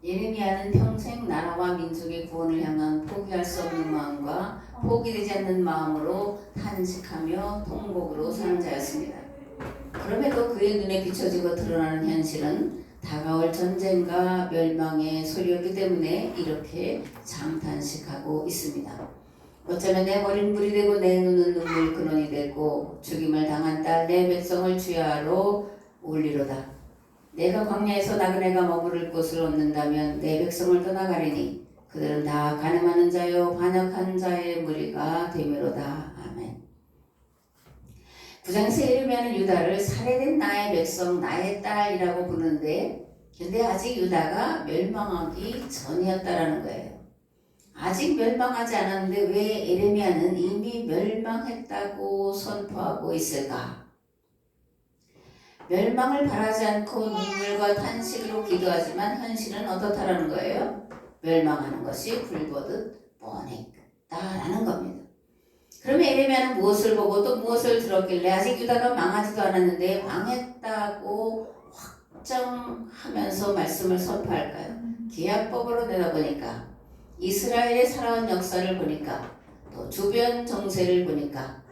예레미야는 평생 나라와 민족의 구원을 향한 포기할 수 없는 마음과 포기되지 않는 마음으로 탄식하며 통곡으로 사는 자였습니다. 그럼에도 그의 눈에 비춰지고 드러나는 현실은 다가올 전쟁과 멸망의 소리였기 때문에 이렇게 장탄식하고 있습니다. 어쩌면 내 머리는 물이 되고 내 눈은 눈물 근원이 되고 죽임을 당한 딸 내 백성을 주야로 올리로다. 내가 광야에서 나그네가 머무를 곳을 얻는다면 내 백성을 떠나가리니 그들은 다 가늠하는 자요 반역한 자의 무리가 되미로다. 아멘. 9장에서 예레미야는 유다를 살해된 나의 백성 나의 딸이라고 부르는데 근데 아직 유다가 멸망하기 전이었다라는 거예요. 아직 멸망하지 않았는데 왜 예레미야는 이미 멸망했다고 선포하고 있을까? 멸망을 바라지 않고 눈물과 탄식으로 기도하지만 현실은 어떻다라는 거예요? 멸망하는 것이 불보듯 뻔했다라는 겁니다. 그러면 예레미야는 무엇을 보고 또 무엇을 들었길래 아직 유다가 망하지도 않았는데 망했다고 확정하면서 말씀을 선포할까요? 기약법으로 내다보니까 이스라엘의 살아온 역사를 보니까 또 주변 정세를 보니까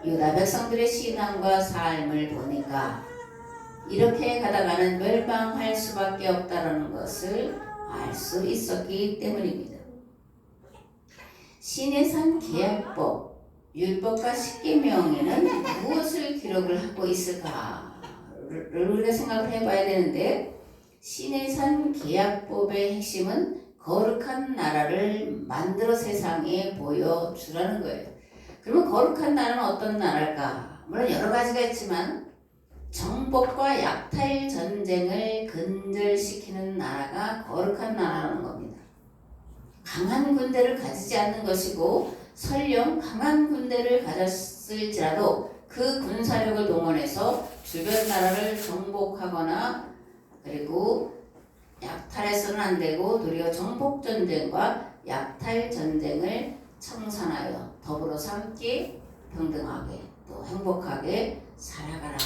유다 백성들의 신앙과 삶을 보니까 이렇게 가다가는 멸망할 수밖에 없다는 것을 알 수 있었기 때문입니다. 시내산 계약법, 율법과 십계명에는 무엇을 기록을 하고 있을까를 우리가 생각을 해봐야 되는데 시내산 계약법의 핵심은 거룩한 나라를 만들어 세상에 보여주라는 거예요. 그러면 거룩한 나라는 어떤 나라일까? 물론 여러 가지가 있지만 정복과 약탈 전쟁을 근절시키는 나라가 거룩한 나라라는 겁니다. 강한 군대를 가지지 않는 것이고 설령 강한 군대를 가졌을지라도 그 군사력을 동원해서 주변 나라를 정복하거나 그리고 약탈해서는 안 되고 도리어 정복 전쟁과 약탈 전쟁을 청산하여 더불어서 함께 평등하게 또 행복하게 살아가라.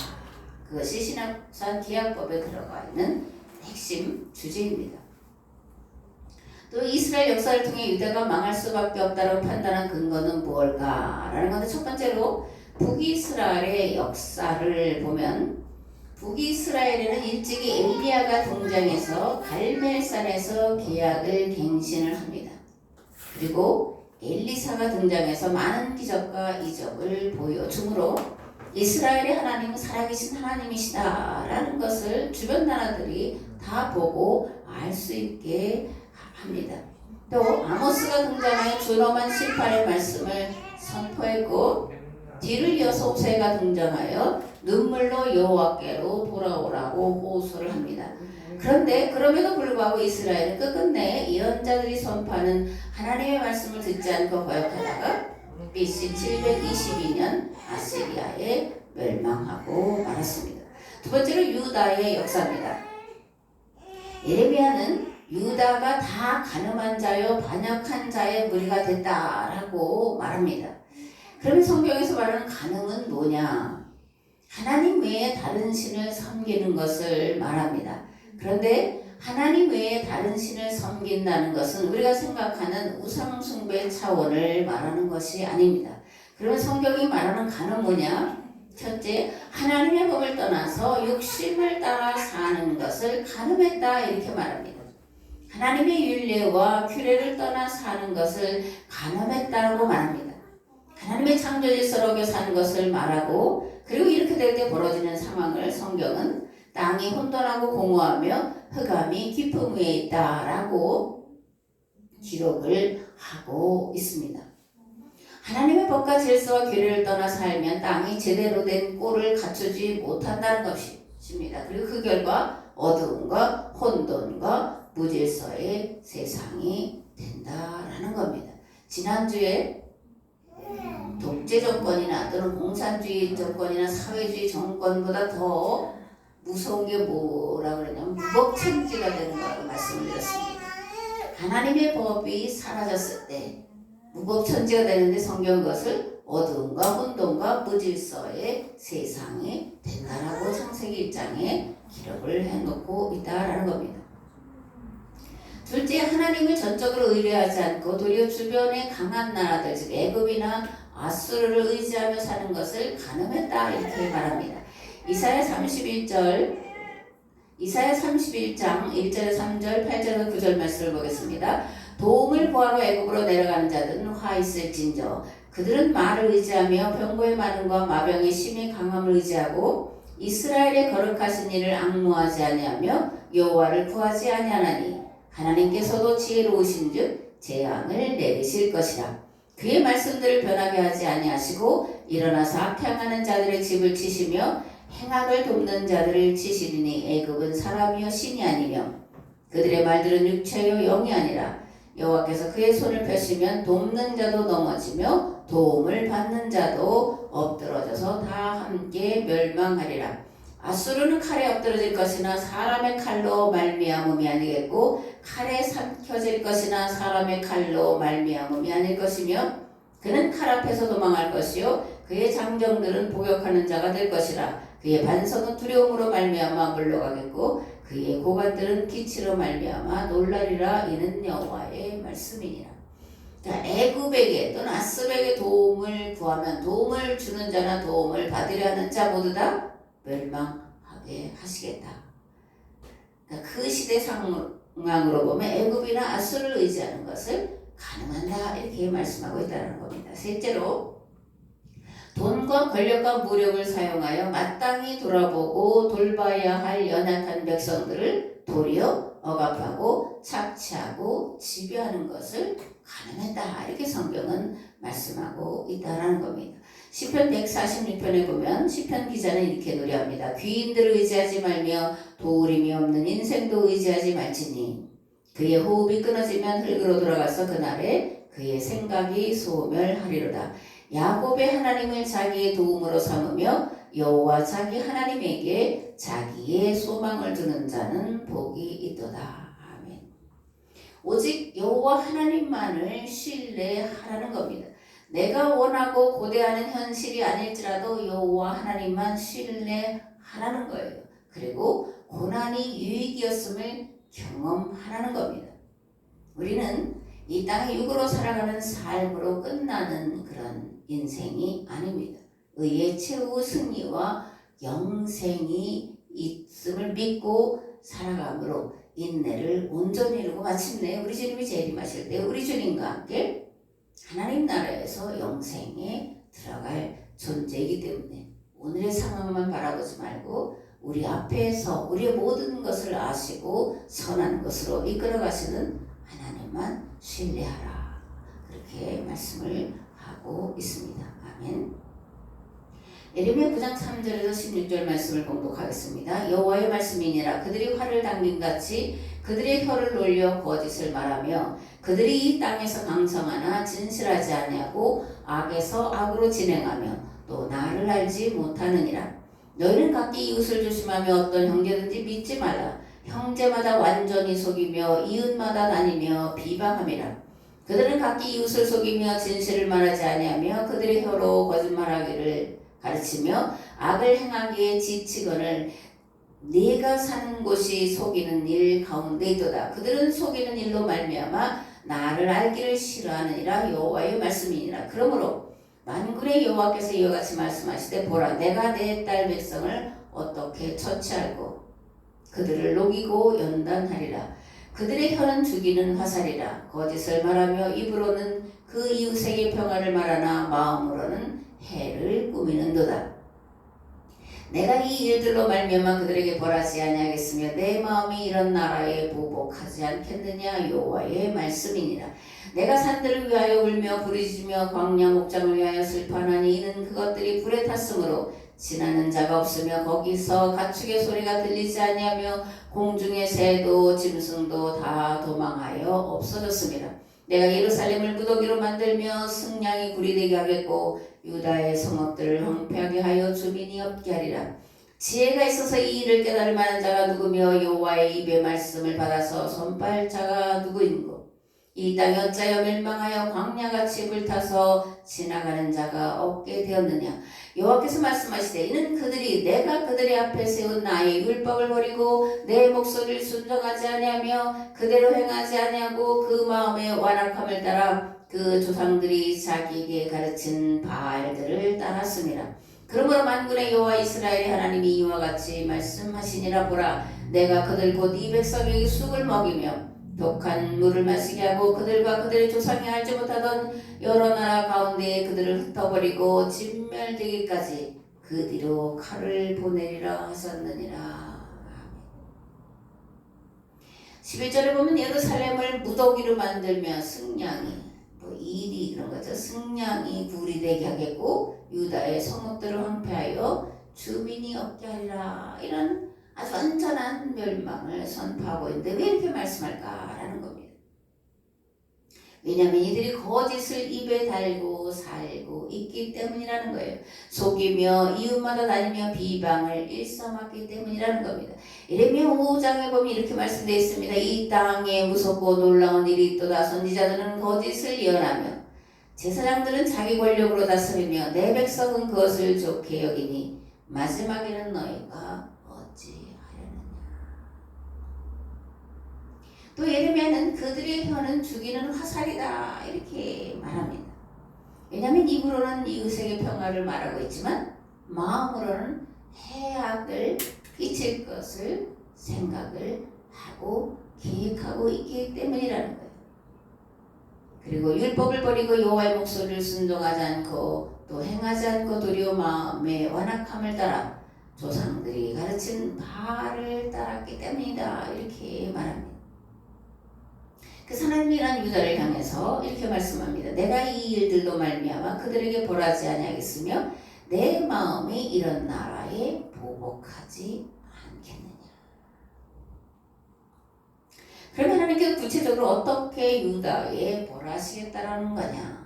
그것이 시내산 계약법에 들어가 있는 핵심 주제입니다. 또 이스라엘 역사를 통해 유다가 망할 수밖에 없다고 판단한 근거는 무엇일까라는 건데 첫 번째로 북이스라엘의 역사를 보면 북이스라엘에는 일찍이 엘리야가 등장해서 갈멜산에서 계약을 갱신을 합니다. 그리고 엘리사가 등장해서 많은 기적과 이적을 보여주므로 이스라엘의 하나님은 살아계신 하나님이시다라는 것을 주변 나라들이 다 보고 알 수 있게 합니다. 또 아모스가 등장하여 준엄한 심판의 말씀을 선포했고 뒤를 이어서 호세가 등장하여 눈물로 여호와께로 돌아오라고 호소를 합니다. 그런데 그럼에도 불구하고 이스라엘은 끝끝내 예언자들이 선포하는 하나님의 말씀을 듣지 않고 거역하다가 BC 722년 아시리아에 멸망하고 말았습니다. 두 번째로 유다의 역사입니다. 예레미야는 유다가 다 가늠한 자요 반역한 자의 무리가 됐다라고 말합니다. 그러면 성경에서 말하는 가늠은 뭐냐? 하나님 외에 다른 신을 섬기는 것을 말합니다. 그런데 하나님 외에 다른 신을 섬긴다는 것은 우리가 생각하는 우상숭배 차원을 말하는 것이 아닙니다. 그러면 성경이 말하는 가늠은 뭐냐? 첫째, 하나님의 법을 떠나서 욕심을 따라 사는 것을 가늠했다 이렇게 말합니다. 하나님의 율례와 규례를 떠나 사는 것을 가늠했다고 말합니다. 하나님의 창조 질서로 어겨 사는 것을 말하고 그리고 이렇게 될 때 벌어지는 상황을 성경은 땅이 혼돈하고 공허하며 흑암이 깊음 위에 있다라고 기록을 하고 있습니다. 하나님의 법과 질서와 규례를 떠나 살면 땅이 제대로 된 꼴을 갖추지 못한다는 것입니다. 그리고 그 결과 어두움과 혼돈과 무질서의 세상이 된다라는 겁니다. 지난주에 독재 정권이나 또는 공산주의 정권이나 사회주의 정권보다 더 무서운 게 뭐라 그러냐면 무법천지가 되는 거라고 말씀을 드렸습니다. 하나님의 법이 사라졌을 때 무법천지가 되는데 성경은 그것을 어두움과 혼돈과 무질서의 세상이 된다라고 창세기 1장에 기록을 해놓고 있다라는 겁니다. 둘째, 하나님을 전적으로 의뢰하지 않고 도리어 주변의 강한 나라들, 즉 애굽이나 아수르를 의지하며 사는 것을 간음했다 이렇게 말합니다. 이사야 31장 1절에 3절 8절에 9절 말씀을 보겠습니다. 도움을 구하러 애굽으로 내려가는 자들은 화 있을진저 그들은 말을 의지하며 병고의 많음과 마병의 심히 강함을 의지하고 이스라엘의 거룩하신 이를 앙모하지 아니하며 여호와를 구하지 아니하나니 하나님께서도 지혜로우신즉 재앙을 내리실 것이라. 그의 말씀들을 변하게 하지 아니하시고 일어나서 악행하는 자들의 집을 치시며 행악을 돕는 자들을 치시리니 애굽은 사람이요 신이 아니며 그들의 말들은 육체요 영이 아니라 여호와께서 그의 손을 펴시면 돕는 자도 넘어지며 도움을 받는 자도 엎드러져서 다 함께 멸망하리라. 아수르는 칼에 엎드러질 것이나 사람의 칼로 말미암음이 아니겠고 칼에 삼켜질 것이나 사람의 칼로 말미암음이 아닐 것이며 그는 칼 앞에서 도망할 것이요 그의 장정들은 복역하는 자가 될 것이라. 그의 반석은 두려움으로 말미암아 물러가겠고 그의 고관들은 기치로 말미암아 놀라리라. 이는 여호와의 말씀이니라. 자, 애굽에게 또는 아수르에게 도움을 구하면 도움을 주는 자나 도움을 받으려 하는 자 모두 다 멸망하게 하시겠다. 그러니까 그 시대 상황으로 보면 애굽이나 아수르를 의지하는 것을 가능한다 이렇게 말씀하고 있다는 겁니다. 셋째로 돈과 권력과 무력을 사용하여 마땅히 돌아보고 돌봐야 할 연약한 백성들을 도리어 억압하고 착취하고 지배하는 것을 가능했다 이렇게 성경은 말씀하고 있다는 겁니다. 시편 146편에 보면 시편 기자는 이렇게 노래합니다. 귀인들을 의지하지 말며 도울임이 없는 인생도 의지하지 말지니 그의 호흡이 끊어지면 흙으로 돌아가서 그날에 그의 생각이 소멸하리로다. 야곱의 하나님을 자기의 도움으로 삼으며 여호와 자기 하나님에게 자기의 소망을 두는 자는 복이 있도다. 아멘. 오직 여호와 하나님만을 신뢰하라는 겁니다. 내가 원하고 고대하는 현실이 아닐지라도 여호와 하나님만 신뢰하라는 거예요. 그리고 고난이 유익이었음을 경험하라는 겁니다. 우리는 이 땅에 육으로 살아가는 삶으로 끝나는 그런 인생이 아닙니다. 의의 최후 승리와 영생이 있음을 믿고 살아감으로 인내를 온전히 이루고 마침내 우리 주님이 재림하실 때 우리 주님과 함께 하나님 나라에서 영생에 들어갈 존재이기 때문에 오늘의 상황만 바라보지 말고 우리 앞에서 우리의 모든 것을 아시고 선한 것으로 이끌어 가시는 하나님만 신뢰하라. 그렇게 말씀을 하고 있습니다. 아멘. 예레미야 9장 3절에서 16절 말씀을 봉독하겠습니다. 여호와의 말씀이니라. 그들이 활을 당김같이 그들의 혀를 놀려 거짓을 말하며 그들이 이 땅에서 강성하나 진실하지 아니하고 악에서 악으로 진행하며 또 나를 알지 못하느니라. 너희는 각기 이웃을 조심하며 어떤 형제든지 믿지 말라. 형제마다 완전히 속이며 이웃마다 다니며 비방함이라. 그들은 각기 이웃을 속이며 진실을 말하지 아니하며 그들의 혀로 거짓말하기를 가르치며 악을 행하기에 지치거늘 네가 사는 곳이 속이는 일 가운데 있도다. 그들은 속이는 일로 말미암아 나를 알기를 싫어하느니라. 여호와의 말씀이니라. 그러므로 만군의 여호와께서 이와 같이 말씀하시되 보라 내가 내 딸 백성을 어떻게 처치할고 그들을 녹이고 연단하리라. 그들의 혀는 죽이는 화살이라. 거짓을 말하며 입으로는 그 이웃에게 평화를 말하나 마음으로는 해를 꾸미는도다. 내가 이 일들로 말미암아 그들에게 벌하지 아니하겠으며 내 마음이 이런 나라에 보복하지 않겠느냐. 여호와의 말씀이니라. 내가 산들을 위하여 울며 부르짖으며 광야 목장을 위하여 슬퍼하나니 이는 그것들이 불에 탔으므로 지나는 자가 없으며 거기서 가축의 소리가 들리지 아니하며 공중의 새도 짐승도 다 도망하여 없어졌습니다. 내가 예루살렘을 무더기로 만들며 승냥이 구리되게 하겠고 유다의 성읍들을 황폐하게 하여 주민이 없게 하리라. 지혜가 있어서 이 일을 깨달을 만한 자가 누구며 여호와의 입의 말씀을 받아서 손발 자가 누구인고 이 땅이 어찌하여 멸망하여 광야같이 불타서 지나가는 자가 없게 되었느냐. 여호와께서 말씀하시되 이는 그들이 내가 그들의 앞에 세운 나의 율법을 버리고 내 목소리를 순종하지 아니하며 그대로 행하지 아니하고 그 마음의 완악함을 따라 그 조상들이 자기에게 가르친 바알들을 따랐습니다. 그러므로 만군의 여호와 이스라엘의 하나님이 이와 같이 말씀하시니라. 보라, 내가 그들 곧 이 백성에게 쑥을 먹이며 독한 물을 마시게 하고 그들과 그들의 조상이 알지 못하던 여러 나라 가운데에 그들을 흩어버리고 진멸되기까지 그 뒤로 칼을 보내리라 하셨느니라. 11절에 보면 예루살렘을 무더기로 만들며 승냥이 일이 그런 거죠. 승냥이 굴이 되게 하겠고 유다의 성읍들을 황폐하여 주민이 없게 하리라. 이런 아주 완전한 멸망을 선포하고 있는데 왜 이렇게 말씀할까라는 겁니다. 왜냐하면 이들이 거짓을 입에 달고 살고 있기 때문이라는 거예요. 속이며 이웃마다 다니며 비방을 일삼았기 때문이라는 겁니다. 예레미야 5장에 보면 이렇게 말씀되어 있습니다. 이 땅에 무섭고 놀라운 일이 있도다. 선지자들은 거짓을 예언하며 제사장들은 자기 권력으로 다스리며 내 백성은 그것을 좋게 여기니 마지막에는 너희가 어찌하려느냐. 또 예레미야는 그들의 혀는 죽이는 화살이다 이렇게 말합니다. 왜냐하면 입으로는 이웃에게 평화를 말하고 있지만 마음으로는 해악을 끼칠 것을 생각을 하고 계획하고 있기 때문이라는 거예요. 그리고 율법을 버리고 여호와의 목소리를 순종하지 않고 또 행하지 않고 도리어 마음의 완악함을 따라 조상들이 가르친 바알을 따랐기 때문이다 이렇게 말합니다. 그 하나님이란 유다를 향해서 이렇게 말씀합니다. 내가 이 일들로 말미암아 그들에게 벌하지 아니하겠으며 내 마음이 이런 나라에 보복하지 않겠느냐. 그러면 하나님께서 구체적으로 어떻게 유다에 벌하시겠다라는 거냐.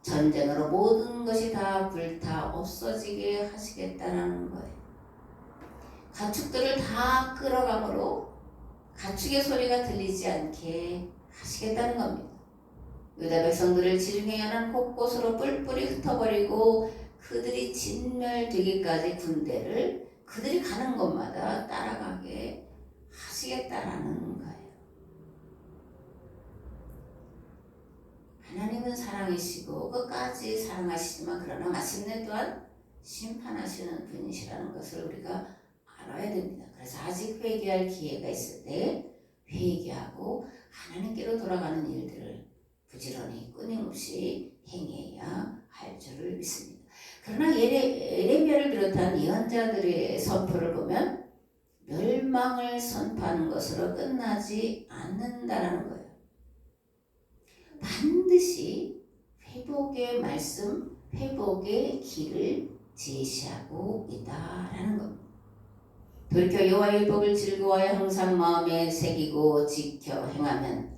전쟁으로 모든 것이 다 불타 없어지게 하시겠다라는 거예요. 가축들을 다 끌어감으로 가축의 소리가 들리지 않게 하시겠다는 겁니다. 유다 백성들을 지중해 연안 곳곳으로 뿔뿔이 흩어버리고 그들이 진멸되기까지 군대를 그들이 가는 곳마다 따라가게 하시겠다라는 거예요. 하나님은 사랑이시고 끝까지 사랑하시지만 그러나 마침내 또한 심판하시는 분이시라는 것을 우리가 알아야 됩니다. 그래서 아직 회개할 기회가 있을 때 회개하고 하나님께로 돌아가는 일들을 부지런히 끊임없이 행해야 할 줄을 믿습니다. 그러나 예레미야를 비롯한 예언자들의 선포를 보면 멸망을 선포하는 것으로 끝나지 않는다라는 거예요. 반드시 회복의 말씀, 회복의 길을 제시하고 있다라는 겁니다. 돌이켜 여호와의 율법을 즐거워하여 항상 마음에 새기고 지켜 행하면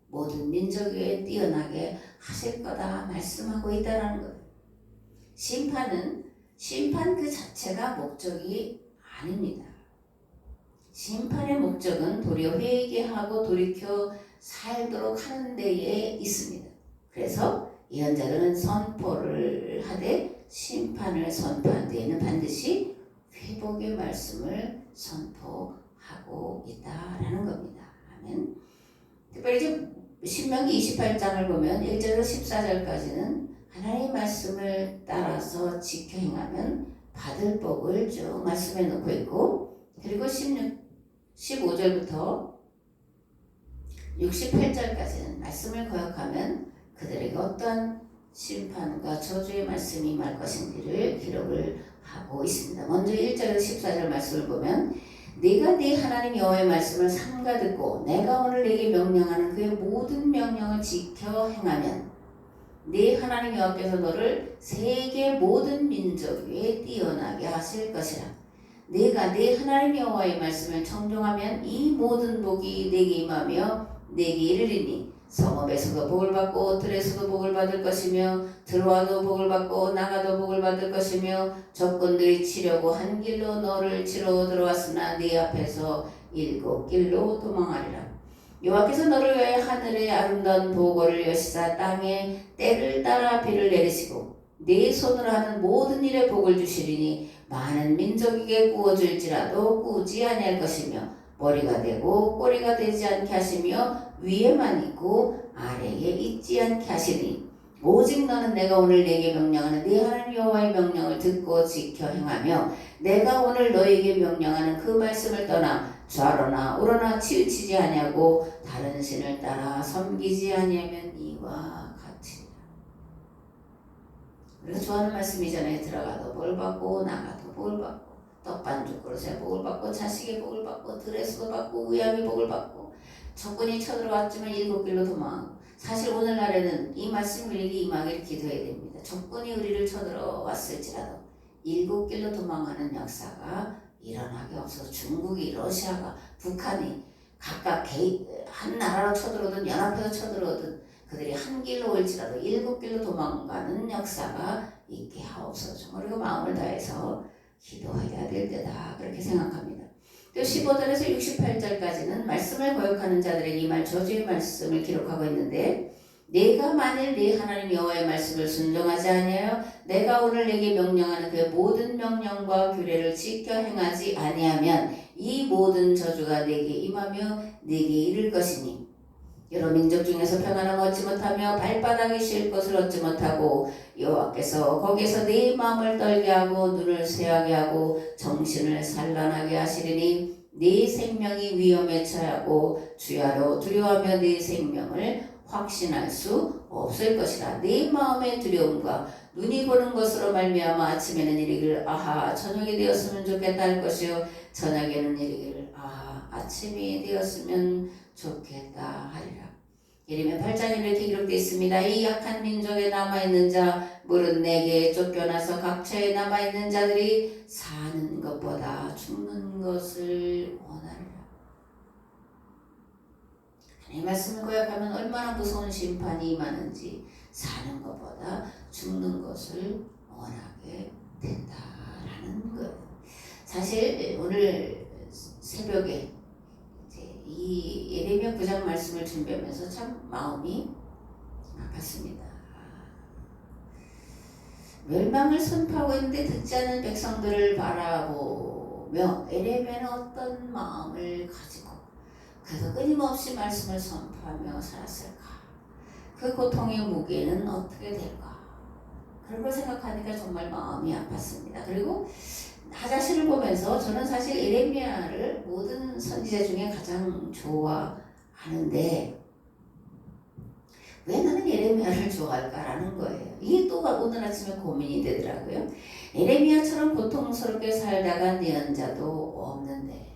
모든 민족 위에 뛰어나게 하실 거다 말씀하고 있다라는 거예요. 심판 그 자체가 목적이 아닙니다. 심판의 목적은 도리어 회개하고 돌이켜 살도록 하는 데에 있습니다. 그래서 예언자들은 선포를 하되 심판을 선포한 데에는 반드시 회복의 말씀을 선포하고 있다라는 겁니다. 아멘. 특별히 이제 신명기 28장을 보면 1절에서 14절까지는 하나님의 말씀을 따라서 지켜 행하면 받을 복을 쭉 말씀해 놓고 있고, 그리고 15절부터 68절까지는 말씀을 거역하면 그들에게 어떠한 심판과 저주의 말씀이 임할 것인지를 기록을 하고 있습니다. 먼저 1절에서 14절 말씀을 보면 네가 네 하나님 여호와의 말씀을 삼가 듣고 내가 오늘 네게 명령하는 그의 모든 명령을 지켜 행하면 네 하나님 여호와께서 너를 세계 모든 민족 위에 뛰어나게 하실 것이라. 네가 네 하나님 여호와의 말씀을 청종하면 이 모든 복이 네게 임하며 네게 이르리니 성읍에서도 복을 받고 들에서도 복을 받을 것이며 들어와도 복을 받고 나가도 복을 받을 것이며 적군들이 치려고 한 길로 너를 치러 들어왔으나 네 앞에서 7 길로 도망하리라. 여호와께서 너를 위하여 하늘의 아름다운 보고를 여시사 땅에 때를 따라 비를 내리시고 네 손으로 하는 모든 일에 복을 주시리니 많은 민족에게 구워줄지라도 구우지 아니할 것이며 머리가 되고 꼬리가 되지 않게 하시며 위에만 있고 아래에 있지 않게 하시니 오직 너는 내가 오늘 네게 명령하는 네 하나님 여호와의 명령을 듣고 지켜 행하며 내가 오늘 너에게 명령하는 그 말씀을 떠나 좌로나 우로나 치우치지 아니하고 다른 신을 따라 섬기지 아니하면 이와 같으니라. 우리가 좋아하는 말씀이잖아요. 들어가도 복을 받고 나가도 복을 받고 떡반죽 그릇에 복을 받고 자식의 복을 받고 들에서도 받고 의학의 복을 받고 적군이 쳐들어왔지만 7길로 도망하고. 사실 오늘날에는 이 말씀 우리에게 임하기를 기도해야 됩니다. 적군이 우리를 쳐들어왔을지라도 7길로 도망하는 역사가 일어나게 없어서 중국이 러시아가 북한이 각각 한 나라로 쳐들어오든 연합해서 쳐들어오든 그들이 한 길로 올지라도 7길로 도망가는 역사가 있게 하옵소서. 우리가 마음을 다해서 기도해야 될 때다 그렇게 생각합니다. 또 15절에서 68절까지는 말씀을 거역하는 자들에게 이 말 저주의 말씀을 기록하고 있는데 내가 만일 네 하나님 여호와의 말씀을 순종하지 아니하여 내가 오늘 내게 명령하는 그 모든 명령과 규례를 지켜 행하지 아니하면 이 모든 저주가 내게 임하며 내게 이를 것이니 여러 민족 중에서 평안함 얻지 못하며 발바닥이 쉴 것을 얻지 못하고 여호와께서 거기서 네 마음을 떨게 하고 눈을 쇠하게 하고 정신을 산란하게 하시리니 네 생명이 위험에 처하고 주야로 두려워하며 네 생명을 확신할 수 없을 것이라. 네 마음의 두려움과 눈이 보는 것으로 말미암아 아침에는 이르기를 아하 저녁이 되었으면 좋겠다 할 것이요 저녁에는 이르기를 아하 아침이 되었으면 좋겠다 하리라. 예레미야 8장에 이렇게 기록되어 있습니다. 이 약한 민족에 남아있는 자 물은 내게 쫓겨나서 각처에 남아있는 자들이 사는 것보다 죽는 것을 원하리라. 이 말씀을 고약하면 얼마나 무서운 심판이 임하는지 사는 것보다 죽는 것을 원하게 된다라는 거예요. 사실 오늘 새벽에 이 예레미야 9장 말씀을 준비하면서 참 마음이 아팠습니다. 멸망을 선포하고 있는데 듣지 않은 백성들을 바라보며 예레미야는 어떤 마음을 가지고 그래서 끊임없이 말씀을 선포하며 살았을까? 그 고통의 무게는 어떻게 될까? 그런 걸 생각하니까 정말 마음이 아팠습니다. 그리고 나 자신을 보면서 저는 사실 예레미야를 모든 선지자 중에 가장 좋아하는데 왜 나는 예레미야를 좋아할까라는 거예요. 이게 또 오늘 아침에 고민이 되더라고요. 예레미야처럼 고통스럽게 살다간 예언자도 없는데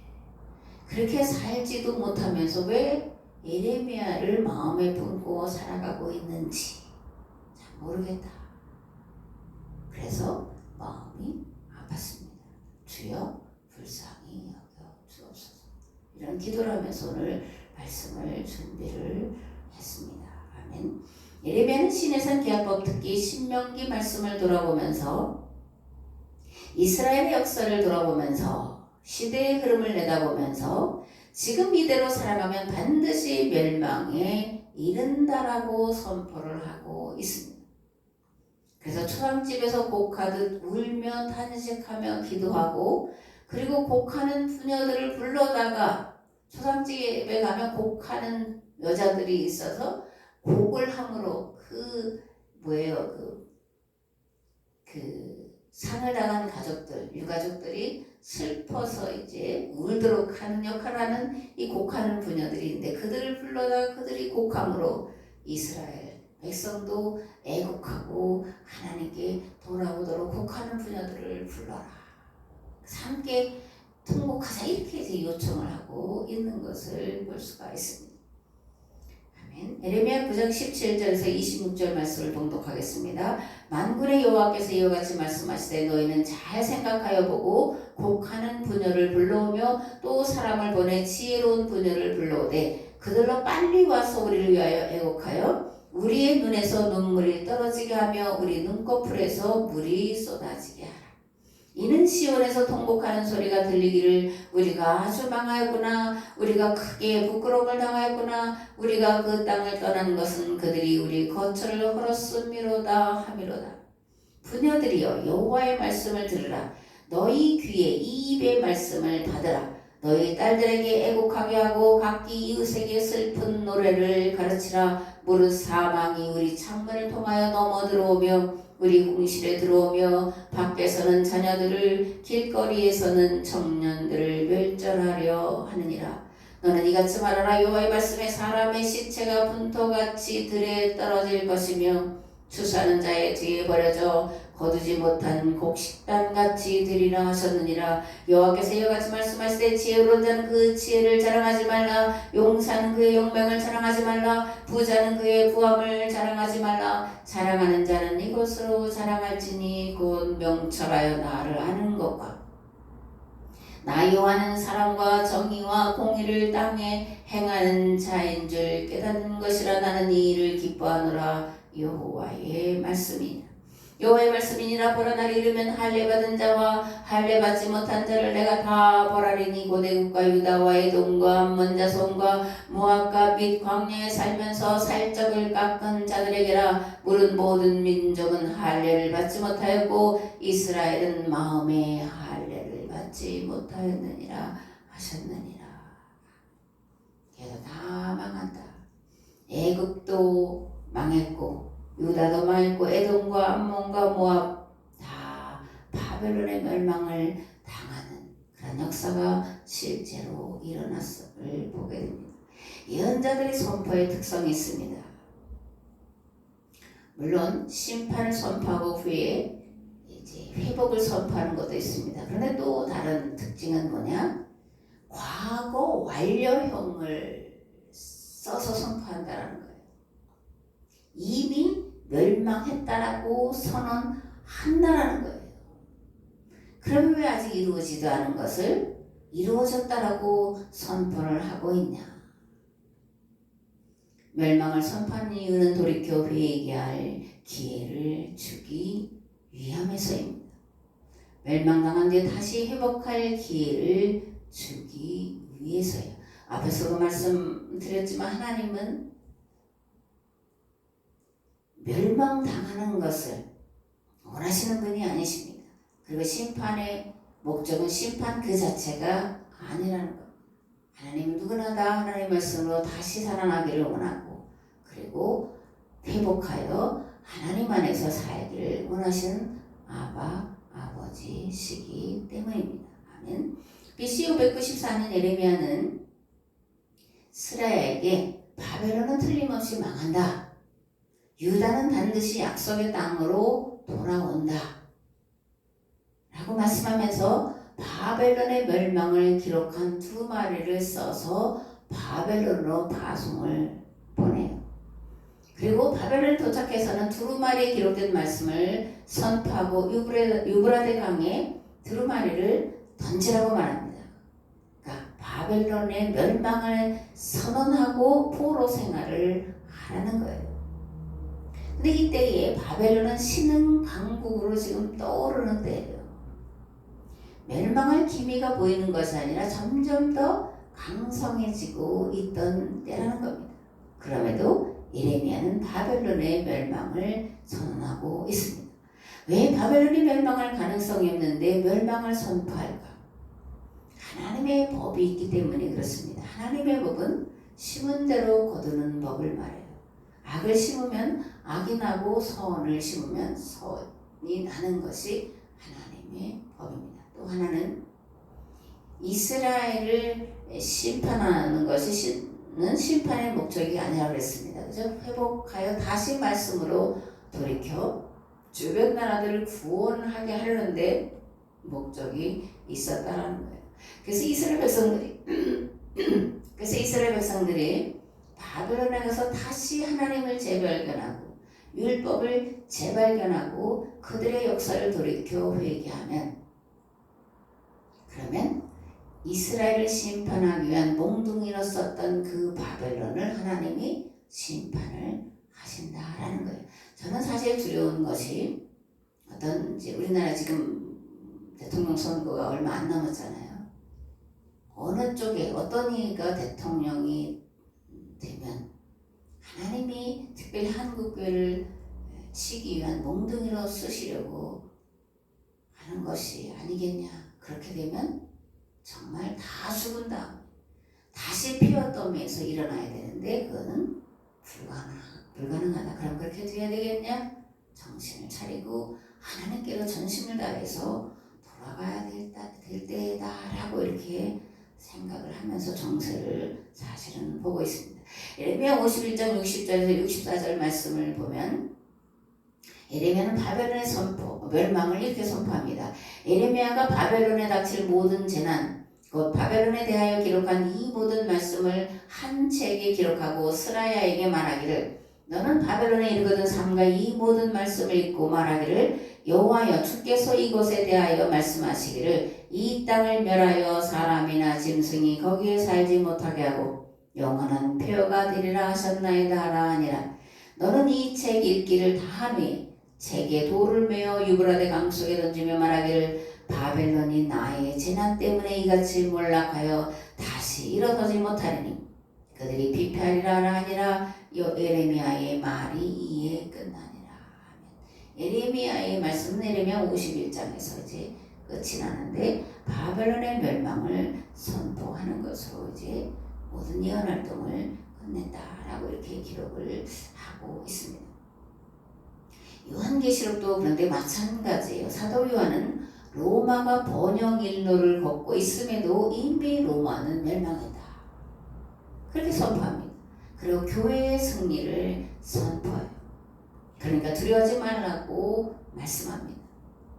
그렇게 살지도 못하면서 왜 예레미야를 마음에 품고 살아가고 있는지 참 모르겠다. 그래서 마음이 아팠습니다. 주여 불쌍히 여겨 주옵소서. 이런 기도를 하면서 오늘 말씀을 준비를 했습니다. 아멘. 예레미야는 시내산 기합법 특히 신명기 말씀을 돌아보면서 이스라엘의 역사를 돌아보면서 시대의 흐름을 내다보면서 지금 이대로 살아가면 반드시 멸망에 이른다라고 선포를 하고 있습니다. 그래서 초상집에서 곡하듯 울며 탄식하며 기도하고 그리고 곡하는 부녀들을 불러다가 초상집에 가면 곡하는 여자들이 있어서 곡을 함으로 그 상을 당한 가족들, 유가족들이 슬퍼서 이제 울도록 하는 역할을 하는 이 곡하는 부녀들인데 그들을 불러다가 그들이 곡함으로 이스라엘 백성도 애곡하고 하나님께 돌아오도록 곡하는 부녀들을 불러라. 함께 통곡하자 이렇게 이제 요청을 하고 있는 것을 볼 수가 있습니다. 아멘. 예레미야 9장 17절에서 26절 말씀을 봉독하겠습니다. 만군의 여호와께서 이와 같이 말씀하시되 너희는 잘 생각하여 보고 곡하는 부녀를 불러오며 또 사람을 보내 지혜로운 부녀를 불러오되 그들로 빨리 와서 우리를 위하여 애곡하여 우리의 눈에서 눈물이 떨어지게 하며 우리 눈꺼풀에서 물이 쏟아지게 하라. 이는 시온에서 통곡하는 소리가 들리기를 우리가 아주 망하였구나. 우리가 크게 부끄러움을 당하였구나. 우리가 그 땅을 떠난 것은 그들이 우리 거처를 헐었음이로다 하미로다. 부녀들이여 여호와의 말씀을 들으라. 너희 귀에 이 입의 말씀을 받으라. 너희 딸들에게 애곡하게 하고 각기 이웃에게 슬픈 노래를 가르치라. 무릇 사망이 우리 창문을 통하여 넘어 들어오며 우리 궁실에 들어오며 밖에서는 자녀들을 길거리에서는 청년들을 멸절하려 하느니라. 너는 이같이 말하라. 여호와의 말씀에 사람의 시체가 분토같이 들에 떨어질 것이며 추수하는 자의 뒤에 버려져 거두지 못한 곡식단같이 되리라 하셨느니라. 여호와께서 이같이 말씀하시되 지혜로운 자는 그 지혜를 자랑하지 말라. 용사는 그의 용맹을 자랑하지 말라. 부자는 그의 부함을 자랑하지 말라. 자랑하는 자는 이것으로 자랑할지니 곧 명철하여 나를 아는 것과 나 여호와는 사랑과 정의와 공의를 땅에 행하는 자인 줄 깨닫는 것이라. 나는 이 일을 기뻐하노라. 여호와의 말씀이니라. 여호와의 말씀이니라. 보라 날이 이르면 할례받은 자와 할례받지 못한 자를 내가 다 벌하리니 곧 애국과 유다와 에돔과 암몬 자손과 모압과 및 광야에 살면서 살적을 깎은 자들에게라. 무릇 모든 민족은 할례를 받지 못하였고 이스라엘은 마음에 할례를 받지 못하였느니라 하셨느니라. 그래서 다 망한다. 애굽도 망했고 유다도 망했고 에돔과 암몬과 모압 다 바벨론의 멸망을 당하는 그런 역사가 실제로 일어났음을 보게 됩니다. 예언자들의 선포의 특성이 있습니다. 물론 심판을 선포하고 후에 이제 회복을 선포하는 것도 있습니다. 그런데 또 다른 특징은 뭐냐? 과거 완료형을 써서 선포한다는 거예요. 이미 멸망했다라고 선언한다라는 거예요. 그러면 왜 아직 이루어지도 않은 것을 이루어졌다라고 선포를 하고 있냐? 멸망을 선포한 이유는 돌이켜 회개할 기회를 주기 위함에서입니다. 멸망당한 뒤에 다시 회복할 기회를 주기 위해서요. 앞에서도 말씀드렸지만 하나님은 멸망당하는 것을 원하시는 분이 아니십니다. 그리고 심판의 목적은 심판 그 자체가 아니라는 것. 하나님은 누구나 다 하나님의 말씀으로 다시 살아나기를 원하고 그리고 회복하여 하나님 안에서 살기를 원하시는 아버지시기 때문입니다. 아멘. BC 594년 예레미야는 스라야에게 바벨론은 틀림없이 망한다. 유다는 반드시 약속의 땅으로 돌아온다. 라고 말씀하면서 바벨론의 멸망을 기록한 두 마리를 써서 바벨론으로 파송을 보내요. 그리고 바벨론에 도착해서는 두루마리에 기록된 말씀을 선포하고 유브라데 강에 두루마리를 던지라고 말합니다. 그러니까 바벨론의 멸망을 선언하고 포로 생활을 하라는 거예요. 근데 이때에 바벨론은 신흥 강국으로 지금 떠오르는 때예요. 멸망할 기미가 보이는 것이 아니라 점점 더 강성해지고 있던 때라는 겁니다. 그럼에도 예레미야는 바벨론의 멸망을 선언하고 있습니다. 왜 바벨론이 멸망할 가능성이 없는데 멸망을 선포할까? 하나님의 법이 있기 때문에 그렇습니다. 하나님의 법은 심은 대로 거두는 법을 말해요. 악을 심으면 악이 나고 선을 심으면 선이 나는 것이 하나님의 법입니다. 또 하나는 이스라엘을 심판하는 것이 심판의 목적이 아니라고 했습니다. 그죠? 회복하여 다시 말씀으로 돌이켜 주변 나라들을 구원하게 하려는데 목적이 있었다는 거예요. 그래서 이스라엘 백성들이 바벨론에 가서 다시 하나님을 재발견하고 율법을 재발견하고 그들의 역사를 돌이켜 회개하면 그러면 이스라엘을 심판하기 위한 몽둥이로 썼던 그 바벨론을 하나님이 심판을 하신다라는 거예요. 저는 사실 두려운 것이 어떤 이제 우리나라 지금 대통령 선거가 얼마 안 남았잖아요. 어느 쪽에 어떤 이가 대통령이 되면 하나님이 특별히 한국교회를 치기 위한 몽둥이로 쓰시려고 하는 것이 아니겠냐. 그렇게 되면 정말 다 죽은 다음 다시 피어떠면서 일어나야 되는데 그거는 불가능하다. 그럼 그렇게 돼야 되겠냐? 정신을 차리고 하나님께로 전심을 다해서 돌아가야 될 때다라고 이렇게 생각을 하면서 정세를 사실은 보고 있습니다. 예레미야 51장 60절에서 64절 말씀을 보면 예레미야는 바벨론의 멸망을 이렇게 선포합니다. 예레미야가 바벨론에 닥칠 모든 재난, 곧 바벨론에 대하여 기록한 이 모든 말씀을 한 책에 기록하고 스라야에게 말하기를 너는 바벨론에 이르거든 삼가 이 모든 말씀을 읽고 말하기를 여호와여 주께서 이곳에 대하여 말씀하시기를 이 땅을 멸하여 사람이나 짐승이 거기에 살지 못하게 하고 영원한 표가 되리라 하셨나이다 하라 하니라. 너는 이 책 읽기를 다하니 책에 돌을 메어 유브라데 강 속에 던지며 말하기를 바벨론이 나의 재난 때문에 이같이 몰락하여 다시 일어서지 못하리니 그들이 피폐하리라 하니라. 예레미야의 말이 이에 끝나니라. 예레미야의 말씀은 예레미야 51장에서 이제 끝이 나는데 바벨론의 멸망을 선포하는 것으로 이제 모든 예언 활동을 끝낸다라고 이렇게 기록을 하고 있습니다. 요한계시록도 그런데 마찬가지예요. 사도 요한은 로마가 번영 일로를 걷고 있음에도 이미 로마는 멸망했다. 그렇게 선포합니다. 그리고 교회의 승리를 선포해요. 그러니까 두려워하지 말라고 말씀합니다.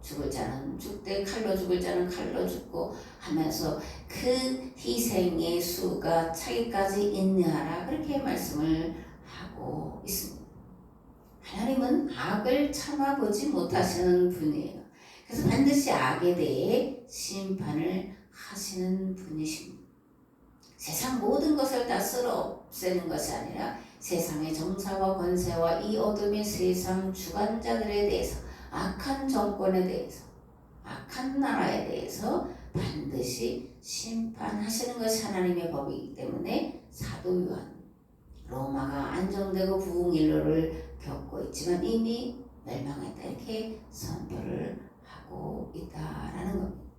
죽을 자는 죽되 칼로 죽을 자는 칼로 죽고 하면서 그 희생의 수가 차기까지 인내하라 그렇게 말씀을 하고 있습니다. 하나님은 악을 참아보지 못하시는 분이에요. 그래서 반드시 악에 대해 심판을 하시는 분이십니다. 세상 모든 것을 다 쓸어 없애는 것이 아니라 세상의 정사와 권세와 이 어둠의 세상 주관자들에 대해서 악한 정권에 대해서 악한 나라에 대해서 반드시 심판하시는 것이 하나님의 법이기 때문에 사도 요한 로마가 안정되고 부흥일로를 겪고 있지만 이미 멸망했다 이렇게 선포를 하고 있다라는 겁니다.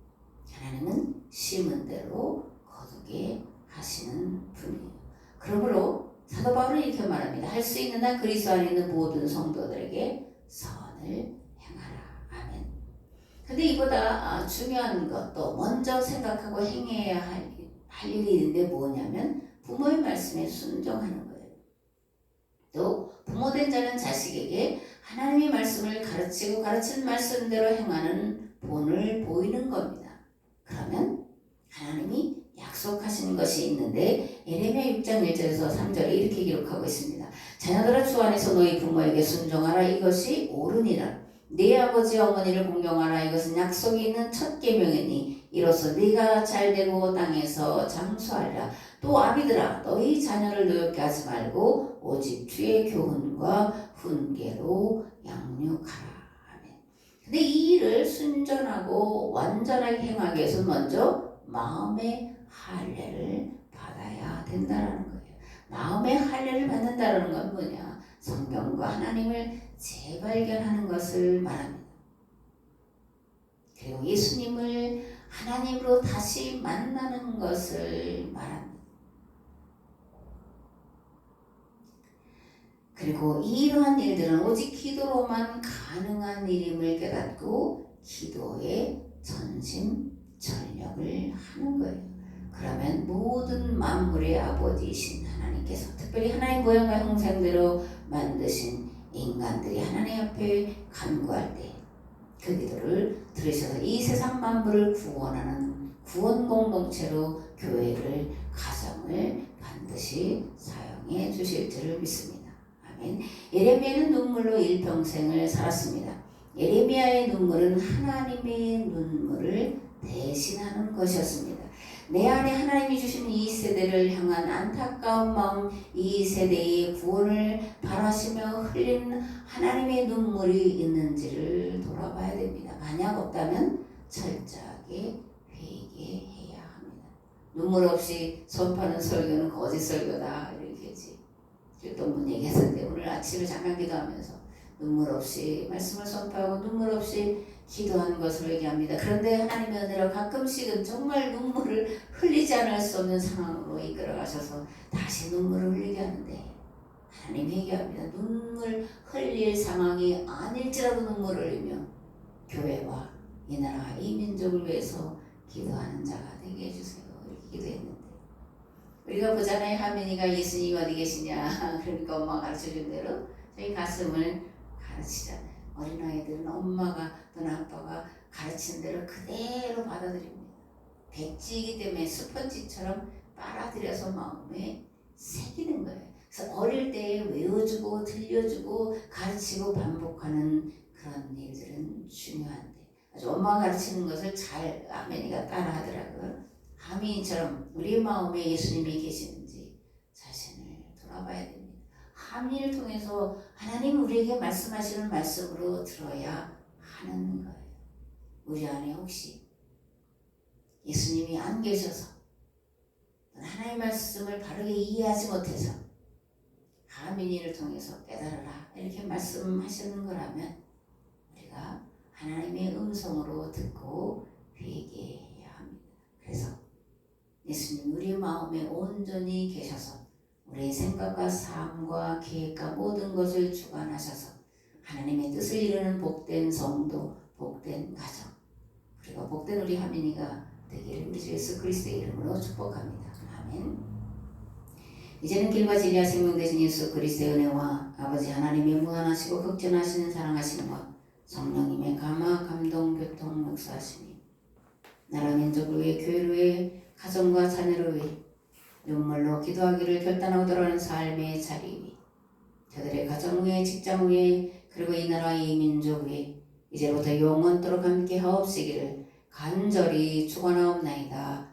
하나님은 심은 대로 거두게 하시는 분이에요. 그러므로 사도 바울은 이렇게 말합니다. 할 수 있는 한 그리스도 안에 있는 모든 성도들에게 선을 행하라. 아멘. 근데 이보다 중요한 것도 먼저 생각하고 행해야 할 일이 있는데 뭐냐면 부모의 말씀에 순종하는 거예요. 또 부모된 자는 자식에게 하나님의 말씀을 가르치고 가르친 말씀대로 행하는 본을 보이는 겁니다. 그러면 하나님이 약속하시는 것이 있는데 예레미야 6장 1절에서 3절에 이렇게 기록하고 있습니다. 자녀들아 주 안에서 너희 부모에게 순종하라. 이것이 옳으니라. 네 아버지 어머니를 공경하라. 이것은 약속이 있는 첫 계명이니 이로써 네가 잘되고 땅에서 장수하리라. 또 아비들아 너희 자녀를 노엽게 하지 말고 오직 주의 교훈과 훈계로 양육하라. 아멘. 근데 이 일을 순전하고 완전하게 행하기 위해서 먼저 마음의 할례를 받아야 된다는 거예요. 마음의 할례를 받는다는 건 뭐냐? 성경과 하나님을 재발견하는 것을 말합니다. 그리고 예수님을 하나님으로 다시 만나는 것을 말합니다. 그리고 이러한 일들은 오직 기도로만 가능한 일임을 깨닫고 기도에 전심전력을 하는 거예요. 그러면 모든 만물의 아버지이신 하나님께서 특별히 하나님 모양과 형상대로 만드신 인간들이 하나님 앞에 간구할 때 그 기도를 들으셔서 이 세상 만물을 구원하는 구원 공동체로 교회를 가정을 반드시 사용해 주실 줄을 믿습니다. 아멘. 예레미야는 눈물로 일평생을 살았습니다. 예레미야의 눈물은 하나님의 눈물을 대신하는 것이었습니다. 내 안에 하나님이 주신 이 세대를 향한 안타까운 마음, 이 세대의 구원을 바라시며 흘린 하나님의 눈물이 있는지를 돌아봐야 됩니다. 만약 없다면 철저하게 회개해야 합니다. 눈물 없이 선포하는 설교는 거짓 설교다 이렇게 하지. 또 문 얘기했었는데 오늘 아침에 잠깐 기도하면서 눈물 없이 말씀을 선포하고 눈물 없이 기도하는 것을 얘기합니다. 그런데 하나님의 은혜로 가끔씩은 정말 눈물을 흘리지 않을 수 없는 상황으로 이끌어 가셔서 다시 눈물을 흘리게 하는데 하나님 얘기합니다. 눈물 흘릴 상황이 아닐지라도 눈물을 흘리며 교회와 이 나라 이 민족을 위해서 기도하는 자가 되게 해주세요. 이렇게 기도했는데 우리가 보잖아요. 하민이가 예수님 어디 계시냐 그러니까 엄마가 가르쳐준 대로 저희 가슴을 가르치잖아요. 어린아이들은 엄마가 또는 아빠가 가르치는 대로 그대로 받아들입니다. 백지이기 때문에 스펀지처럼 빨아들여서 마음에 새기는 거예요. 그래서 어릴 때 외워주고 들려주고 가르치고 반복하는 그런 일들은 중요한데 아주 엄마가 가르치는 것을 잘 아멘이가 따라하더라고요. 하민이처럼 우리 마음에 예수님이 계시는지 자신을 돌아봐야 됩니다. 하민이를 통해서 하나님 우리에게 말씀하시는 말씀으로 들어야 하는 거예요. 우리 안에 혹시 예수님이 안 계셔서 하나님의 말씀을 바르게 이해하지 못해서 하민이를 통해서 깨달아라 이렇게 말씀하시는 거라면 우리가 하나님의 음성으로 듣고 회개해야 합니다. 그래서 예수님 우리 마음에 온전히 계셔서 우리의 생각과 삶과 계획과 모든 것을 주관하셔서 하나님의 뜻을 이루는 복된 성도, 복된 가정 그리고 복된 우리 하민이가 되기를 우리 주 예수 그리스도의 이름으로 축복합니다. 아멘. 이제는 길과 진리와 생명 되신 예수 그리스도의 은혜와 아버지 하나님의 무한하시고 극진하시는 사랑하심과 성령님의 감화, 감동, 교통, 역사하시니 나라 민족을 위해 교회를 위해 가정과 자녀를 위해 눈물로 기도하기를 결단하고 돌아가는 삶의 자리 위 저들의 가정 위에 직장 위에 그리고 이 나라 이 민족 위에 이제부터 영원토록 함께 하옵시기를 간절히 축원하옵나이다.